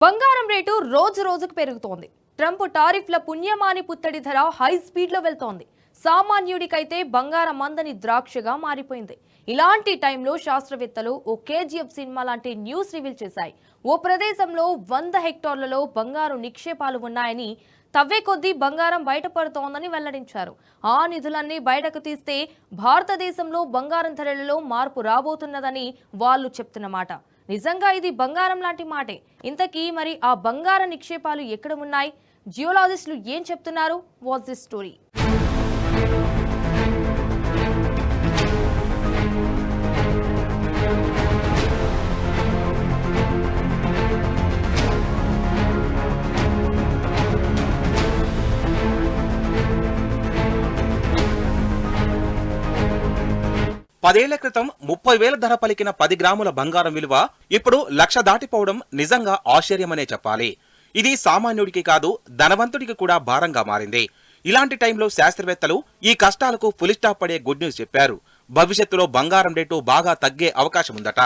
బంగారం రేటు రోజు రోజుకు పెరుగుతోంది. ట్రంప్ టారిఫ్ల పుణ్యమాని పుత్తడి ధర హై స్పీడ్లో వెళ్తోంది. సామాన్యుడికైతే బంగారం మందని ద్రాక్షగా మారిపోయింది. ఇలాంటి టైంలో శాస్త్రవేత్తలు ఓ కేజీఎఫ్ సినిమా లాంటి న్యూస్ రివీల్ చేశాయి. ఓ ప్రదేశంలో 100 హెక్టార్లలో బంగారు నిక్షేపాలు ఉన్నాయని, తవ్వే కొద్దీ బంగారం బయటపడుతోందని వెల్లడించారు. ఆ నిధులన్నీ బయటకు తీస్తే భారతదేశంలో బంగారం ధరలలో మార్పు రాబోతున్నదని వాళ్ళు చెప్తున్నమాట. నిజంగా ఇది బంగారం లాంటి మాటే. ఇంతకీ మరి ఆ బంగార నిక్షేపాలు ఎక్కడ ఉన్నాయి? జియోలాజిస్టులు ఏం చెప్తున్నారు? What's this story? పదేళ్ల క్రితం 30,000 ధర పలికిన 10 గ్రాముల బంగారం విలువ ఇప్పుడు 1,00,000 దాటిపోవడం నిజంగా ఆశ్చర్యమనే చెప్పాలి. ఇది సామాన్యుడికి కాదు, ధనవంతుడికి కూడా భారంగా మారింది. ఇలాంటి టైంలో శాస్త్రవేత్తలు ఈ కష్టాలకు ఫుల్ స్టాప్ పడే గుడ్ న్యూస్ చెప్పారు. భవిష్యత్తులో బంగారం రేటు బాగా తగ్గే అవకాశం ఉందట.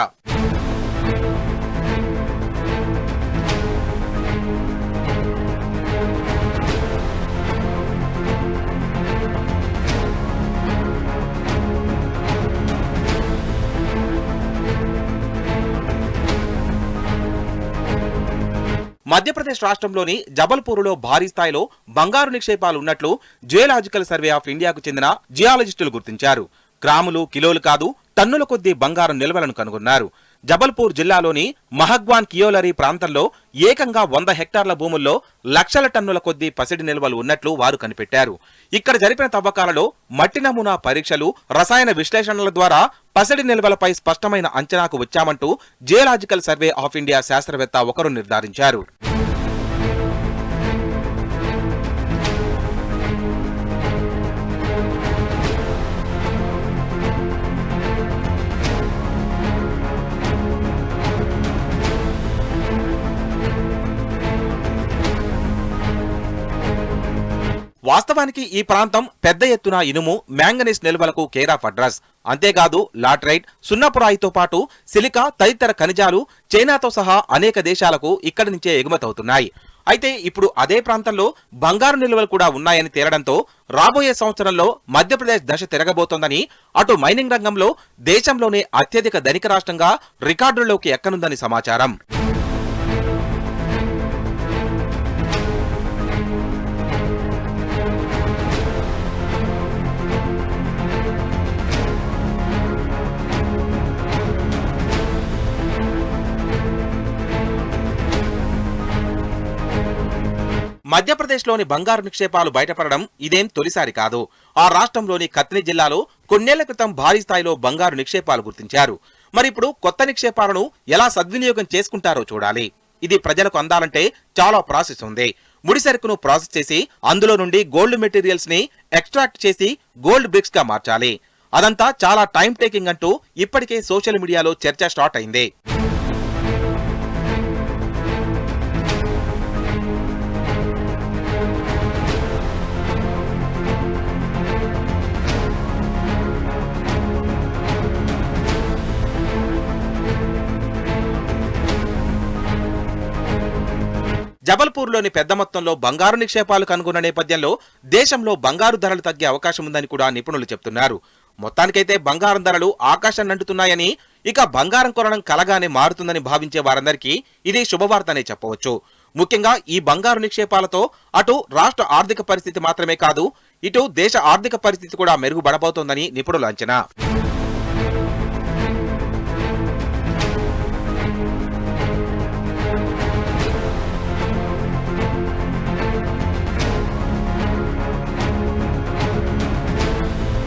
మధ్యప్రదేశ్ రాష్ట్రంలోని జబల్పూర్లో భారీ స్థాయిలో బంగారు నిక్షేపాలు ఉన్నట్లు జియోలాజికల్ సర్వే ఆఫ్ ఇండియాకు చెందిన జియాలజిస్టులు గుర్తించారు. గ్రాములు, కిలోలు కాదు, టన్నుల కొద్దీ బంగారం నిల్వలను కనుగొన్నారు. జబల్పూర్ జిల్లాలోని మహగ్వాన్ కియోలరీ ప్రాంతంలో ఏకంగా 100 హెక్టార్ల భూముల్లో లక్షల టన్నుల కొద్దీ పసిడి నిల్వలు ఉన్నట్లు వారు కనిపెట్టారు. ఇక్కడ జరిపిన తవ్వకాలలో మట్టి నమూనా పరీక్షలు, రసాయన విశ్లేషణల ద్వారా పసిడి నిల్వలపై స్పష్టమైన అంచనాకు వచ్చామంటూ జియోలాజికల్ సర్వే ఆఫ్ ఇండియా శాస్త్రవేత్త ఒకరు నిర్ధారించారు. వాస్తవానికి ఈ ప్రాంతం పెద్ద ఎత్తున ఇనుము, మ్యాంగనీస్ నిల్వలకు కేర్ ఆఫ్ అడ్రస్. అంతేకాదు లాటరైట్, సున్నపురాయితో పాటు సిలికా తదితర ఖనిజాలు చైనాతో సహా అనేక దేశాలకు ఇక్కడి నుంచే ఎగుమతవుతున్నాయి. అయితే ఇప్పుడు అదే ప్రాంతంలో బంగారు నిల్వలు కూడా ఉన్నాయని తేలడంతో రాబోయే సంవత్సరంలో మధ్యప్రదేశ్ దశ తిరగబోతోందని, అటు మైనింగ్ రంగంలో దేశంలోనే అత్యధిక ధనిక రాష్ట్రంగా రికార్డుల్లోకి ఎక్కనుందని సమాచారం. మధ్యప్రదేశ్లోని బంగారు నిక్షేపాలు బయటపడడం ఇదేం తొలిసారి కాదు. ఆ రాష్ట్రంలోని కత్ని జిల్లాలో కొన్నేళ్ల క్రితం భారీ స్థాయిలో బంగారు నిక్షేపాలు గుర్తించారు. మరిప్పుడు కొత్త నిక్షేపాలను ఎలా సద్వినియోగం చేసుకుంటారో చూడాలి. ఇది ప్రజలకు అందాలంటే చాలా ప్రాసెస్ ఉంది. ముడిసరుకును ప్రాసెస్ చేసి అందులో నుండి గోల్డ్ మెటీరియల్స్ ని ఎక్స్ట్రాక్ట్ చేసి గోల్డ్ బ్రిక్స్ గా మార్చాలి. అదంతా చాలా టైం టేకింగ్ అంటూ ఇప్పటికే సోషల్ మీడియాలో చర్చ స్టార్ట్ అయింది. జబల్పూర్లోని పెద్ద మొత్తంలో బంగారు నిక్షేపాలు కనుగొన్న నేపథ్యంలో దేశంలో బంగారు ధరలు తగ్గే అవకాశం ఉందని కూడా నిపుణులు చెప్తున్నారు. మొత్తానికైతే బంగారం ధరలు ఆకాశాన్ని అంటున్నాయని, ఇక బంగారం కొనడం కలగానే మారుతుందని భావించే వారందరికీ ఇది శుభవార్తనే చెప్పవచ్చు. ముఖ్యంగా ఈ బంగారు నిక్షేపాలతో అటు రాష్ట్ర ఆర్థిక పరిస్థితి మాత్రమే కాదు, ఇటు దేశ ఆర్థిక పరిస్థితి కూడా మెరుగుపడబోతోందని నిపుణుల అంచనా.